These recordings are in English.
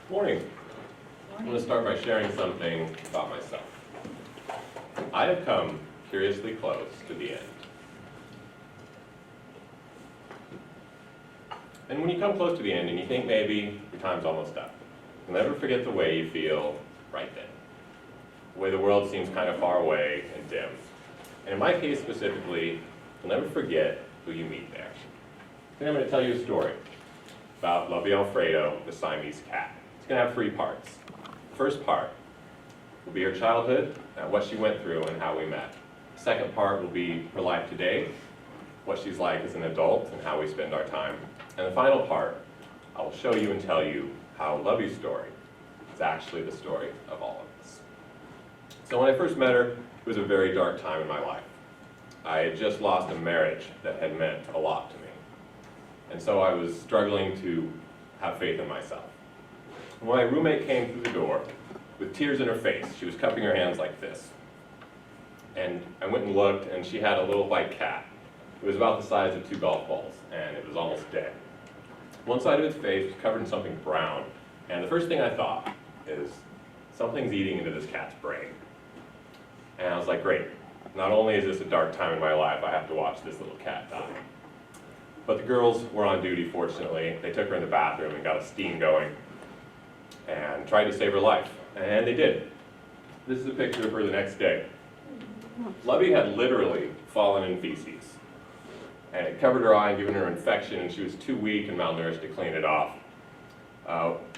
Morning. I'm going to start by sharing something about myself. I have come curiously close to the end. And when you come close to the end and you think maybe your time's almost up, you'll never forget the way you feel right then. The way the world seems kind of far away and dim. And in my case specifically, you'll never forget who you meet there. Today I'm going to tell you a story about Lovey Alfredo, the Siamese cat. It's going to have 3 parts. The first part will be her childhood, what she went through and how we met. The second part will be her life today, what she's like as an adult and how we spend our time. And the final part, I will show you and tell you how Lovey's story is actually the story of all of us. So when I first met her, it was a very dark time in my life. I had just lost a marriage that had meant a lot to me. And so I was struggling to have faith in myself. And when my roommate came through the door, with tears in her face, she was cupping her hands like this. And I went and looked, and she had a little white cat. It was about the size of 2 golf balls, and it was almost dead. One side of its face was covered in something brown, and the first thing I thought is, something's eating into this cat's brain. And I was like, great, not only is this a dark time in my life, I have to watch this little cat die. But the girls were on duty, fortunately. They took her in the bathroom and got a steam going and tried to save her life, and they did. This is a picture of her the next day. Lovey had literally fallen in feces, and it covered her eye and given her an infection, and she was too weak and malnourished to clean it off.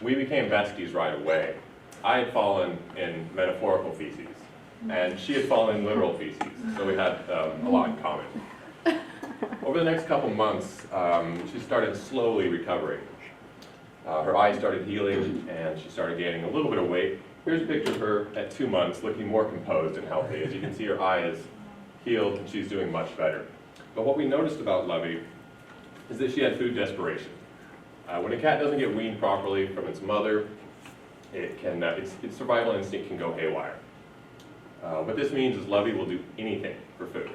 We became besties right away. I had fallen in metaphorical feces, and she had fallen in literal feces, so we had a lot in common. Over the next couple months, she started slowly recovering. Her eye started healing, and she started gaining a little bit of weight. Here's a picture of her at 2 months, looking more composed and healthy. As you can see, her eye is healed, and she's doing much better. But what we noticed about Lovey is that she had food desperation. When a cat doesn't get weaned properly from its mother, its survival instinct can go haywire. What this means is Lovey will do anything for food.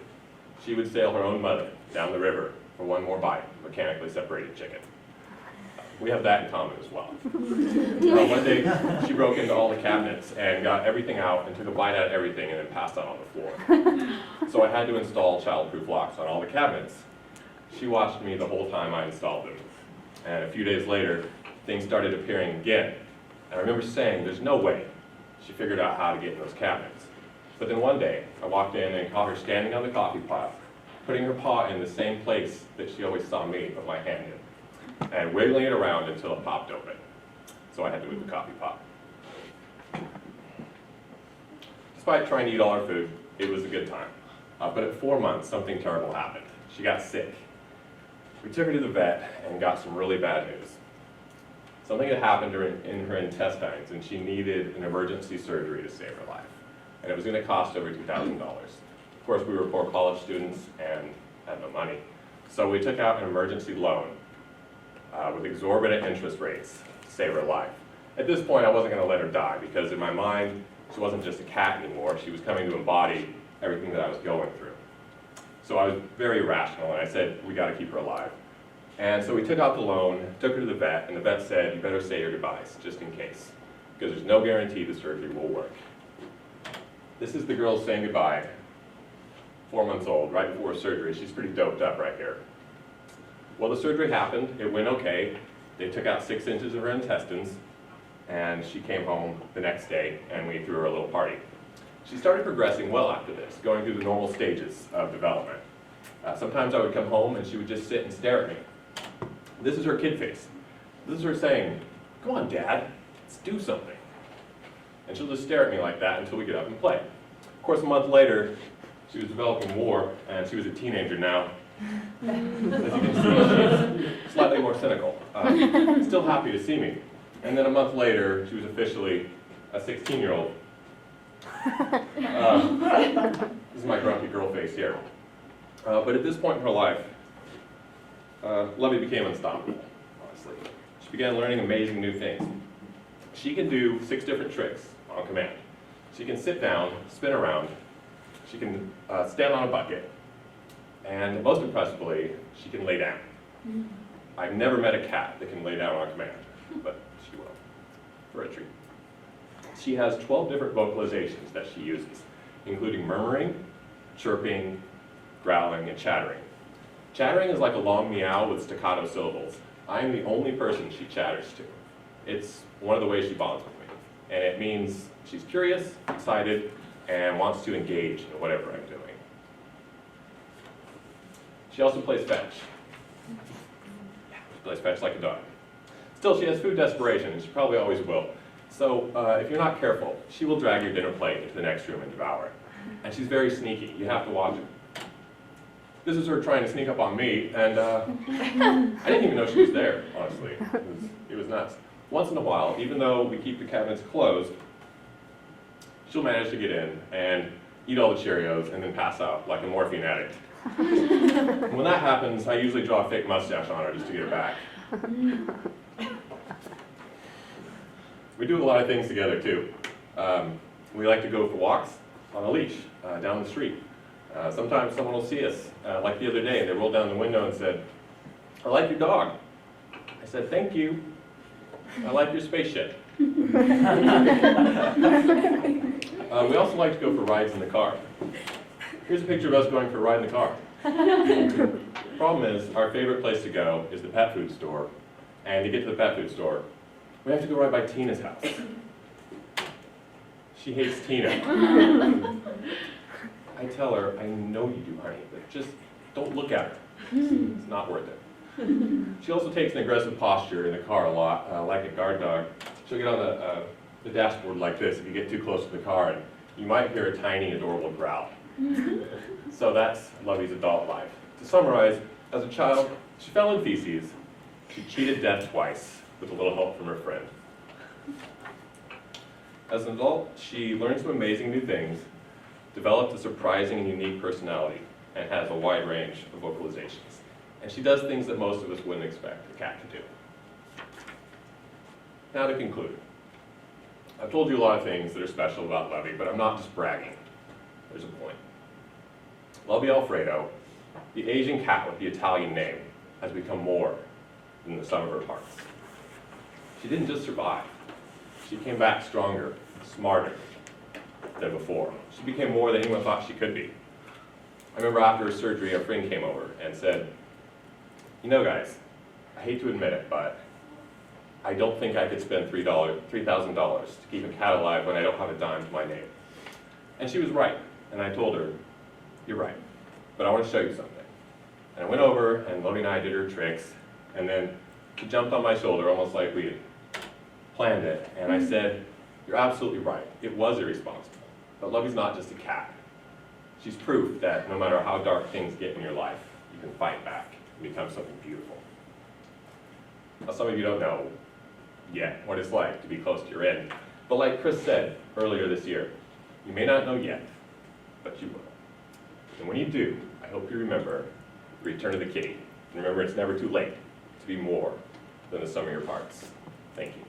She would sail her own mother down the river for one more bite of mechanically separated chicken. We have that in common as well. One day, she broke into all the cabinets and got everything out and took a bite out of everything and then passed out on the floor. So I had to install child-proof locks on all the cabinets. She watched me the whole time I installed them. And a few days later, things started appearing again. And I remember saying, there's no way she figured out how to get in those cabinets. But then one day, I walked in and caught her standing on the coffee pot, putting her paw in the same place that she always saw me put my hand in, and wiggling it around until it popped open. So I had to move the coffee pot. Despite trying to eat all our food, it was a good time. But at 4 months, something terrible happened. She got sick. We took her to the vet and got some really bad news. Something had happened in her intestines, and she needed an emergency surgery to save her life. And it was going to cost over $2,000. Of course, we were poor college students and had no money. So we took out an emergency loan with exorbitant interest rates to save her life. At this point, I wasn't going to let her die, because in my mind, she wasn't just a cat anymore. She was coming to embody everything that I was going through. So I was very rational, and I said, we got to keep her alive. And so we took out the loan, took her to the vet, and the vet said, you better say your goodbyes, just in case, because there's no guarantee the surgery will work. This is the girl saying goodbye, 4 months old, right before surgery. She's pretty doped up right here. Well, the surgery happened. It went okay. They took out 6 inches of her intestines, and she came home the next day, and we threw her a little party. She started progressing well after this, going through the normal stages of development. Sometimes I would come home, and she would just sit and stare at me. This is her kid face. This is her saying, come on, Dad, let's do something. And she'll just stare at me like that until we get up and play. Of course, a month later, she was developing more, and she was a teenager now. As you can see, she's slightly more cynical. Still happy to see me. And then a month later, she was officially a 16-year-old. This is my grumpy girl face here. But at this point in her life, Lovey became unstoppable, honestly. She began learning amazing new things. She can do 6 different tricks on command. She can sit down, spin around, she can stand on a bucket, and most impressively, she can lay down. I've never met a cat that can lay down on command, but she will. She has 12 different vocalizations that she uses, including murmuring, chirping, growling, and chattering. Chattering is like a long meow with staccato syllables. I am the only person she chatters to. It's one of the ways she bonds with me. And it means she's curious, excited, and wants to engage in whatever I'm doing. She also plays fetch. She plays fetch like a dog. Still, she has food desperation, and she probably always will. So if you're not careful, she will drag your dinner plate into the next room and devour it. And she's very sneaky. You have to watch her. This is her trying to sneak up on me, and I didn't even know she was there, honestly. It was nuts. Once in a while, even though we keep the cabinets closed, she'll manage to get in and eat all the Cheerios and then pass out like a morphine addict. When that happens, I usually draw a fake mustache on her just to get her back. We do a lot of things together, too. We like to go for walks on a leash down the street. Sometimes someone will see us, like the other day, and they rolled down the window and said, "I like your dog." I said, "Thank you. I like your spaceship." We also like to go for rides in the car. Here's a picture of us going for a ride in the car. The problem is, our favorite place to go is the pet food store. And to get to the pet food store, we have to go right by Tina's house. She hates Tina. I tell her, "I know you do, honey, but just don't look at her. It's not worth it." She also takes an aggressive posture in the car a lot, like a guard dog. She'll get on the dashboard like this if you get too close to the car, and you might hear a tiny, adorable growl. So that's Lovey's adult life. To summarize, as a child, she fell in feces. She cheated death twice with a little help from her friend. As an adult, she learned some amazing new things, developed a surprising and unique personality, and has a wide range of vocalizations. And she does things that most of us wouldn't expect a cat to do. Now to conclude. I've told you a lot of things that are special about Lovey, but I'm not just bragging. There's a point. Lovey Alfredo, the Asian cat with the Italian name, has become more than the sum of her parts. She didn't just survive. She came back stronger, smarter than before. She became more than anyone thought she could be. I remember after her surgery, a friend came over and said, "You know, guys, I hate to admit it, but I don't think I could spend $3,000 to keep a cat alive when I don't have a dime to my name." And she was right. And I told her, "You're right, but I want to show you something." And I went over, and Lovey and I did her tricks, and then she jumped on my shoulder almost like we had planned it, and I said, "You're absolutely right. It was irresponsible. But Lovey's not just a cat. She's proof that no matter how dark things get in your life, you can fight back and become something beautiful." Now, some of you don't know yet what it's like to be close to your end. But like Chris said earlier this year, you may not know yet, but you will. And when you do, I hope you remember Return of the Kitty. And remember, it's never too late to be more than the sum of your parts. Thank you.